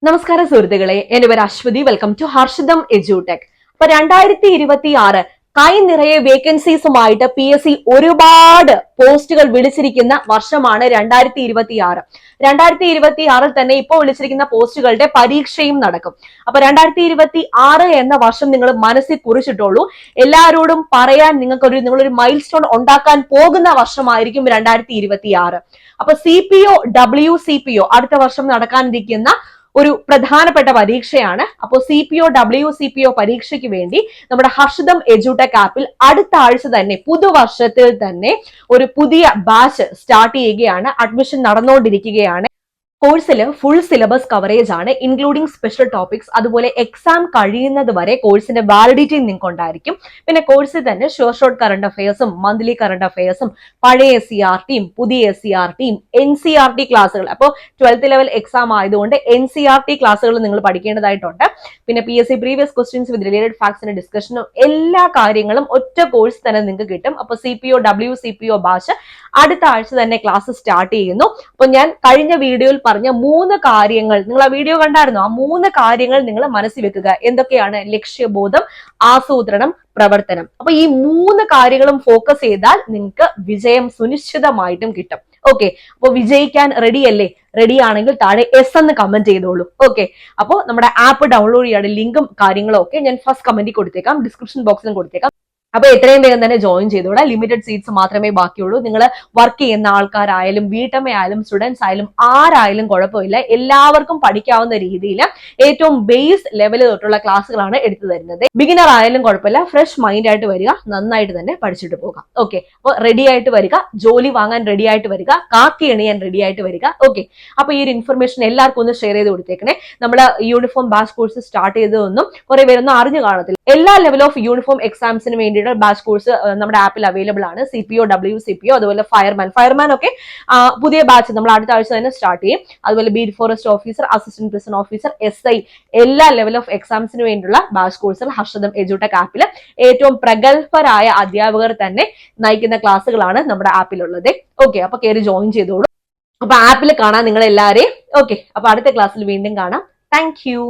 നമസ്കാരം സുഹൃത്തുക്കളെ, എന്റെ പേര് Ashwathi. Welcome to Harshitham edutech. അപ്പൊ 2026 കൈ നിറയെ വേക്കൻസീസുമായിട്ട് PSC ഒരുപാട് പോസ്റ്റുകൾ വിളിച്ചിരിക്കുന്ന വർഷമാണ് 2026. 2026 തന്നെ ഇപ്പോൾ വിളിച്ചിരിക്കുന്ന പോസ്റ്റുകളുടെ പരീക്ഷയും നടക്കും. അപ്പൊ 2026 എന്ന വർഷം നിങ്ങൾ മനസ്സിൽ കുറിച്ചിട്ടുള്ളൂ. എല്ലാവരോടും പറയാൻ നിങ്ങളൊരു മൈൽ സ്റ്റോൺ ഉണ്ടാക്കാൻ പോകുന്ന വർഷമായിരിക്കും 2026. അപ്പൊ CPO WCPO അടുത്ത വർഷം നടക്കാനിരിക്കുന്ന ഒരു പ്രധാനപ്പെട്ട പരീക്ഷയാണ്. അപ്പോൾ CPO WCPO പരീക്ഷയ്ക്ക് വേണ്ടി നമ്മുടെ ഹർഷിതം എഡ്യൂടെക് ആപ്പിൽ അടുത്ത ആഴ്ച തന്നെ പുതുവർഷത്തിൽ തന്നെ ഒരു പുതിയ ബാച്ച് സ്റ്റാർട്ട് ചെയ്യുകയാണ്. അഡ്മിഷൻ നടന്നുകൊണ്ടിരിക്കുകയാണ്. കോഴ്സിൽ ഫുൾ സിലബസ് കവറേജ് ആണ്, ഇൻക്ലൂഡിംഗ് സ്പെഷ്യൽ ടോപ്പിക്സ്. അതുപോലെ എക്സാം കഴിയുന്നത് വരെ കോഴ്സിന്റെ വാലിഡിറ്റി നിങ്ങൾക്ക് ഉണ്ടായിരിക്കും. പിന്നെ കോഴ്സിൽ തന്നെ ഷോർട്ട് കറണ്ട് അഫയേഴ്സും മന്ത്ലി കറണ്ട് അഫയേഴ്സും പഴയ SCRTയും പുതിയ SCRTയും NCERT ക്ലാസ്സുകൾ. അപ്പോൾ 12th ലെവൽ എക്സാം ആയതുകൊണ്ട് NCERT ക്ലാസ്സുകൾ നിങ്ങൾ പഠിക്കേണ്ടതായിട്ടുണ്ട്. പിന്നെ PSC previous questions with related ഫാക്ട്സിന്റെ ഡിസ്കഷനും എല്ലാ കാര്യങ്ങളും ഒറ്റ കോഴ്സ് തന്നെ നിങ്ങൾക്ക് കിട്ടും. അപ്പോൾ CPO WCPO ബാച്ച് അടുത്ത ആഴ്ച തന്നെ ക്ലാസ് സ്റ്റാർട്ട് ചെയ്യുന്നു. അപ്പൊ ഞാൻ കഴിഞ്ഞ വീഡിയോയിൽ പറഞ്ഞ 3 കാര്യങ്ങൾ നിങ്ങൾ ആ വീഡിയോ കണ്ടായിരുന്നു. ആ 3 കാര്യങ്ങൾ നിങ്ങൾ മനസ്സിൽ വെക്കുക. എന്തൊക്കെയാണ്? ലക്ഷ്യബോധം, ആസൂത്രണം, പ്രവർത്തനം. അപ്പൊ ഈ 3 കാര്യങ്ങളും ഫോക്കസ് ചെയ്താൽ നിങ്ങൾക്ക് വിജയം സുനിശ്ചിതമായിട്ടും കിട്ടും. ഓക്കെ, അപ്പൊ വിജയിക്കാൻ റെഡി അല്ലേ? റെഡി ആണെങ്കിൽ താഴെ S എന്ന് കമന്റ് ചെയ്തോളൂ. ഓക്കെ, അപ്പോൾ നമ്മുടെ ആപ്പ് ഡൗൺലോഡ് ചെയ്യാനുള്ള ലിങ്കും കാര്യങ്ങളും ഒക്കെ ഞാൻ ഫസ്റ്റ് കമന്റിൽ കൊടുത്തേക്കാം, ഡിസ്ക്രിപ്ഷൻ ബോക്സിലും കൊടുത്തേക്കാം. അപ്പൊ എത്രയും വേഗം തന്നെ ജോയിൻ ചെയ്തോളാം. ലിമിറ്റഡ് സീറ്റ്സ് മാത്രമേ ബാക്കിയുള്ളൂ. നിങ്ങൾ വർക്ക് ചെയ്യുന്ന ആൾക്കാരായാലും വീട്ടമ്മയായാലും സ്റ്റുഡൻസ് ആയാലും ആരായാലും കുഴപ്പമില്ല. എല്ലാവർക്കും പഠിക്കാവുന്ന രീതിയിൽ ഏറ്റവും ബേസ് ലെവൽ തൊട്ടുള്ള ക്ലാസ്സുകളാണ് എടുത്തു തരുന്നത്. ബിഗിനർ ആയാലും കുഴപ്പമില്ല, ഫ്രഷ് മൈൻഡ് ആയിട്ട് വരിക, നന്നായിട്ട് തന്നെ പഠിച്ചിട്ട് പോകാം. ഓക്കെ, അപ്പോൾ റെഡി ആയിട്ട് വരിക, ജോലി വാങ്ങാൻ റെഡി ആയിട്ട് വരിക, കാക്കി എണിയാൻ റെഡി ആയിട്ട് വരിക. ഓക്കെ, അപ്പൊ ഈ ഒരു ഇൻഫർമേഷൻ എല്ലാവർക്കും ഒന്ന് ഷെയർ ചെയ്ത് കൊടുത്തേക്കണേ. നമ്മുടെ യൂണിഫോം ബാച്ച് കോഴ്സ് സ്റ്റാർട്ട് ചെയ്തതൊന്നും കുറെ പേരൊന്നും അറിഞ്ഞു കാണത്തില്ല. എല്ലാ ലെവൽ ഓഫ് യൂണിഫോം എക്സാംസിന് വേണ്ടിയിട്ട് ബാച്ച് കോഴ്സ് നമ്മുടെ ആപ്പിൽ അവൈലബിൾ ആണ്. CPO WCPO അതുപോലെ ഫയർമാൻ ഒക്കെ പുതിയ ബാച്ച് നമ്മൾ അടുത്ത ആഴ്ച തന്നെ സ്റ്റാർട്ട് ചെയ്യും. അതുപോലെ beat forest officer, assistant prison officer, SI എല്ലാ ലെവൽ ഓഫ് എക്സാംസിന് വേണ്ടിയുള്ള ബാച്ച് കോഴ്സുകൾ ഹർഷിതം എഡ്യൂടെക് ആപ്പിൽ ഏറ്റവും പ്രഗത്ഭരായ അധ്യാപകർ തന്നെ നയിക്കുന്ന ക്ലാസ്സുകളാണ് നമ്മുടെ ആപ്പിലുള്ളത്. ഓക്കെ, അപ്പൊ കയറി ജോയിൻ ചെയ്തോളൂ. അപ്പൊ ആപ്പിൽ കാണാം നിങ്ങൾ എല്ലാവരെയും. ഓക്കെ, അപ്പൊ അടുത്ത ക്ലാസ്സിൽ വീണ്ടും കാണാം. Thank you.